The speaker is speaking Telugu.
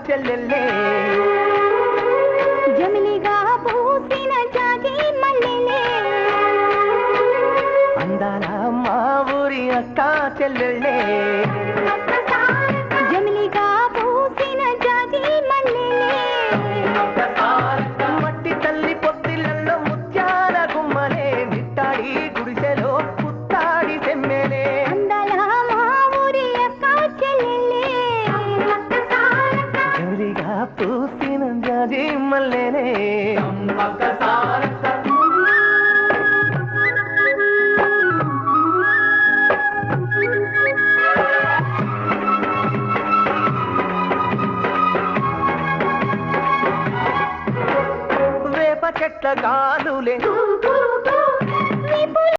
చెల్లెల్లే జమిలిగా పూసిన జాజి మల్లెలే అందాల మా ఊరి అక్క చెల్లెల్లే జమిలిగా పూసిన జాజి మల్లెలే మట్టి తల్లి పొత్తిళ్ళల్లో ముత్యాల గుమ్మలే నిట్టాడి గుడిసెలో పుత్తాడి సెమ్మెలే అందాల మా ఊరి అక్క చెల్లెల్లే జమిలిగా పూసిన జాజి మల్లెలే చెట్ల గాలులే